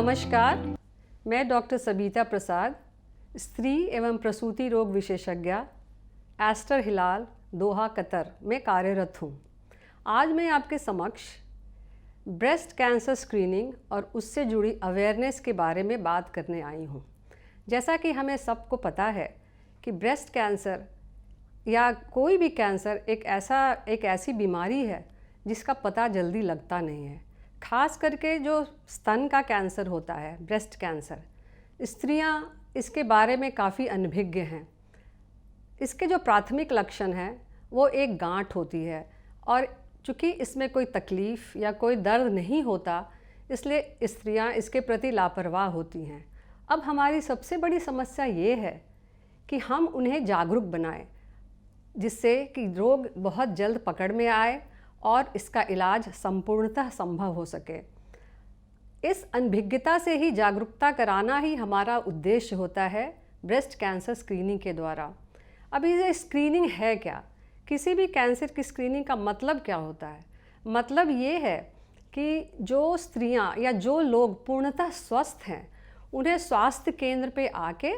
नमस्कार, मैं डॉक्टर सबिता प्रसाद, स्त्री एवं प्रसूति रोग विशेषज्ञ, एस्टर हिलाल, दोहा, कतर में कार्यरत हूँ। आज मैं आपके समक्ष ब्रेस्ट कैंसर स्क्रीनिंग और उससे जुड़ी अवेयरनेस के बारे में बात करने आई हूँ। जैसा कि हमें सबको पता है कि ब्रेस्ट कैंसर या कोई भी कैंसर एक ऐसी बीमारी है जिसका पता जल्दी लगता नहीं है। खास करके जो स्तन का कैंसर होता है, ब्रेस्ट कैंसर, स्त्रियां इसके बारे में काफ़ी अनभिज्ञ हैं। इसके जो प्राथमिक लक्षण हैं वो एक गांठ होती है और चूँकि इसमें कोई तकलीफ़ या कोई दर्द नहीं होता, इसलिए स्त्रियां इसके प्रति लापरवाह होती हैं। अब हमारी सबसे बड़ी समस्या ये है कि हम उन्हें जागरूक बनाएं, जिससे कि रोग बहुत जल्द पकड़ में आए और इसका इलाज संपूर्णतः संभव हो सके। इस अनभिज्ञता से ही जागरूकता कराना ही हमारा उद्देश्य होता है ब्रेस्ट कैंसर स्क्रीनिंग के द्वारा। अब ये स्क्रीनिंग है क्या? किसी भी कैंसर की स्क्रीनिंग का मतलब क्या होता है? मतलब ये है कि जो स्त्रियां या जो लोग पूर्णतः स्वस्थ हैं, उन्हें स्वास्थ्य केंद्र पे आके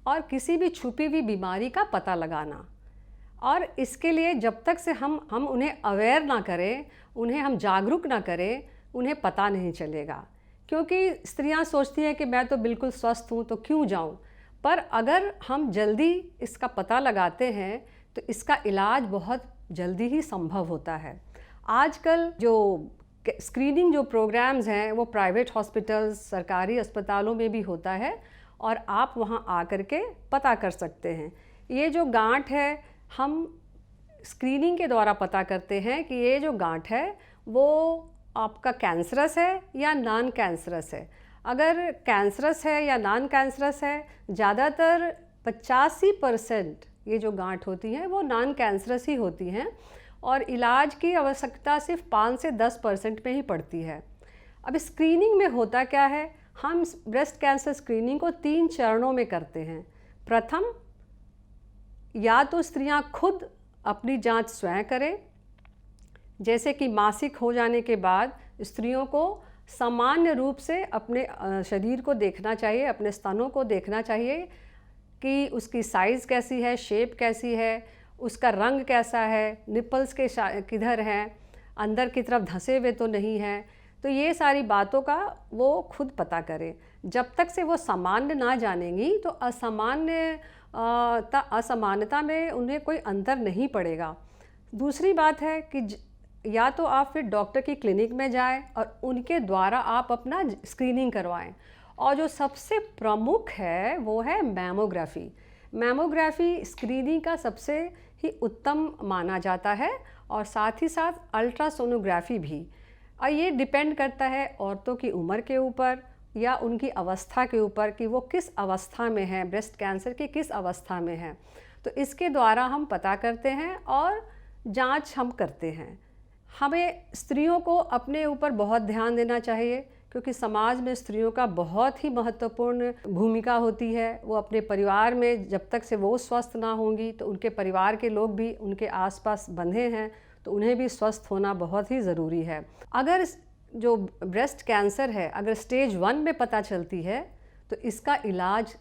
और किसी भी छुपी हुई बीमारी का पता लगाना। और इसके लिए जब तक से हम उन्हें अवेयर ना करें, उन्हें हम जागरूक ना करें, उन्हें पता नहीं चलेगा। क्योंकि स्त्रियां सोचती हैं कि मैं तो बिल्कुल स्वस्थ हूँ तो क्यों जाऊँ। पर अगर हम जल्दी इसका पता लगाते हैं तो इसका इलाज बहुत जल्दी ही संभव होता है। आजकल जो स्क्रीनिंग जो प्रोग्राम्स हैं वो प्राइवेट हॉस्पिटल्स, सरकारी अस्पतालों में भी होता है और आप वहाँ आकर के पता कर सकते हैं। ये जो गांठ है, हम स्क्रीनिंग के द्वारा पता करते हैं कि ये जो गांठ है वो आपका कैंसरस है या नॉन कैंसरस है। अगर कैंसरस है या नॉन कैंसरस है, ज़्यादातर 85% ये जो गांठ होती हैं वो नॉन कैंसरस ही होती हैं और इलाज की आवश्यकता सिर्फ 5 से 10% में ही पड़ती है। अब स्क्रीनिंग में होता क्या है, हम ब्रेस्ट कैंसर स्क्रीनिंग को 3 चरणों में करते हैं। प्रथम, या तो स्त्रियां खुद अपनी जांच स्वयं करें, जैसे कि मासिक हो जाने के बाद स्त्रियों को सामान्य रूप से अपने शरीर को देखना चाहिए, अपने स्तनों को देखना चाहिए कि उसकी साइज़ कैसी है, शेप कैसी है, उसका रंग कैसा है, निपल्स के किधर हैं, अंदर की तरफ धंसे हुए तो नहीं हैं। तो ये सारी बातों का वो खुद पता करें। जब तक से वो सामान्य ना जानेंगी तो असमानता में उन्हें कोई अंतर नहीं पड़ेगा। दूसरी बात है कि या तो आप फिर डॉक्टर की क्लिनिक में जाएं और उनके द्वारा आप अपना स्क्रीनिंग करवाएं। और जो सबसे प्रमुख है वो है मैमोग्राफी। मैमोग्राफी स्क्रीनिंग का सबसे ही उत्तम माना जाता है और साथ ही साथ अल्ट्रासोनोग्राफी भी। और ये डिपेंड करता है औरतों की उम्र के ऊपर या उनकी अवस्था के ऊपर कि वो किस अवस्था में है, ब्रेस्ट कैंसर की किस अवस्था में है। तो इसके द्वारा हम पता करते हैं और जांच हम करते हैं। हमें स्त्रियों को अपने ऊपर बहुत ध्यान देना चाहिए क्योंकि समाज में स्त्रियों का बहुत ही महत्वपूर्ण भूमिका होती है। वो अपने परिवार में जब तक से वो स्वस्थ ना होंगी तो उनके परिवार के लोग भी उनके आसपास बंधे हैं, तो उन्हें भी स्वस्थ होना बहुत ही ज़रूरी है। अगर जो ब्रेस्ट कैंसर है अगर स्टेज 1 में पता चलती है तो इसका इलाज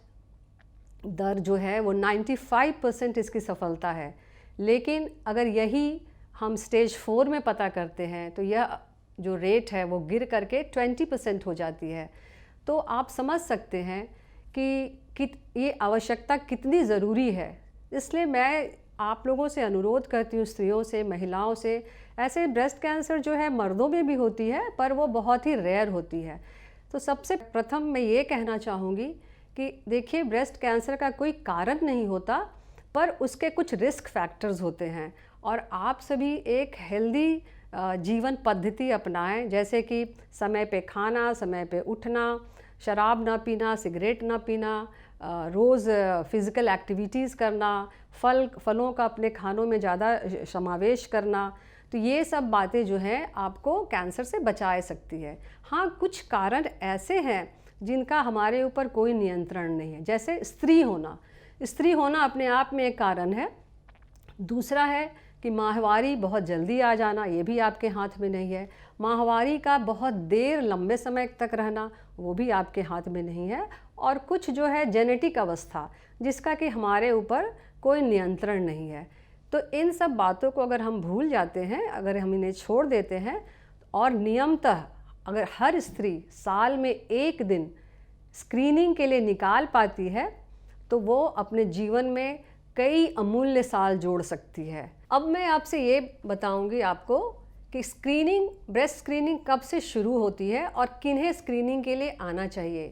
दर जो है वो 95% इसकी सफलता है। लेकिन अगर यही हम स्टेज 4 में पता करते हैं तो यह जो रेट है वो गिर करके 20% हो जाती है। तो आप समझ सकते हैं कि ये आवश्यकता कितनी ज़रूरी है। इसलिए मैं आप लोगों से अनुरोध करती हूँ, स्त्रियों से, महिलाओं से। ऐसे ब्रेस्ट कैंसर जो है मर्दों में भी होती है पर वो बहुत ही रेयर होती है। तो सबसे प्रथम मैं ये कहना चाहूँगी कि देखिए, ब्रेस्ट कैंसर का कोई कारण नहीं होता पर उसके कुछ रिस्क फैक्टर्स होते हैं और आप सभी एक हेल्दी जीवन पद्धति अपनाएं, जैसे कि समय पे खाना, समय पे उठना, शराब ना पीना, सिगरेट ना पीना, रोज़ फिज़िकल एक्टिविटीज़ करना, फलों का अपने खानों में ज़्यादा समावेश करना। तो ये सब बातें जो हैं आपको कैंसर से बचा सकती है। हाँ, कुछ कारण ऐसे हैं जिनका हमारे ऊपर कोई नियंत्रण नहीं है, जैसे स्त्री होना। स्त्री होना अपने आप में एक कारण है। दूसरा है कि माहवारी बहुत जल्दी आ जाना ये भी आपके हाथ में नहीं है, माहवारी का बहुत देर लंबे समय तक रहना वो भी आपके हाथ में नहीं है, और कुछ जो है जेनेटिक अवस्था जिसका कि हमारे ऊपर कोई नियंत्रण नहीं है। तो इन सब बातों को अगर हम भूल जाते हैं, अगर हम इन्हें छोड़ देते हैं और नियमतः अगर हर स्त्री साल में 1 दिन स्क्रीनिंग के लिए निकाल पाती है तो वो अपने जीवन में कई अमूल्य साल जोड़ सकती है। अब मैं आपसे ये बताऊंगी आपको कि स्क्रीनिंग, ब्रेस्ट स्क्रीनिंग कब से शुरू होती है और किन्हें स्क्रीनिंग के लिए आना चाहिए।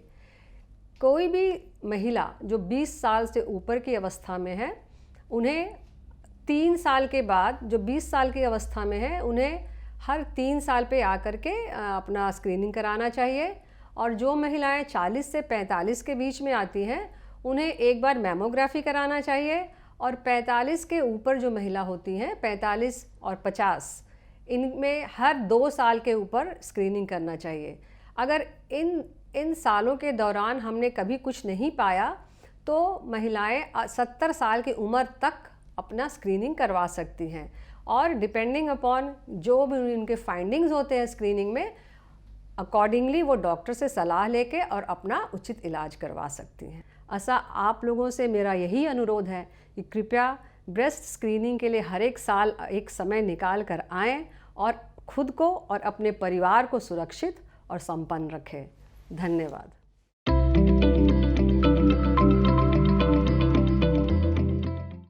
कोई भी महिला जो 20 साल से ऊपर की अवस्था में है, उन्हें 3 साल के बाद, जो 20 साल की अवस्था में है, उन्हें हर 3 साल पे आकर के अपना स्क्रीनिंग कराना चाहिए। और जो महिलाएं 40 से 45 के बीच में आती हैं, उन्हें एक बार मैमोग्राफी कराना चाहिए। और 45 के ऊपर जो महिला होती हैं, 45 और 50, इनमें हर 2 साल के ऊपर स्क्रीनिंग करना चाहिए। अगर इन सालों के दौरान हमने कभी कुछ नहीं पाया तो महिलाएं 70 साल की उम्र तक अपना स्क्रीनिंग करवा सकती हैं, और डिपेंडिंग अपॉन जो भी उनके फाइंडिंग्स होते हैं स्क्रीनिंग में, अकॉर्डिंगली वो डॉक्टर से सलाह लेके और अपना उचित इलाज करवा सकती हैं। ऐसा आप लोगों से मेरा यही अनुरोध है कि कृपया ब्रेस्ट स्क्रीनिंग के लिए हर एक साल एक समय निकाल कर आएँ और खुद को और अपने परिवार को सुरक्षित और संपन्न रखें। धन्यवाद।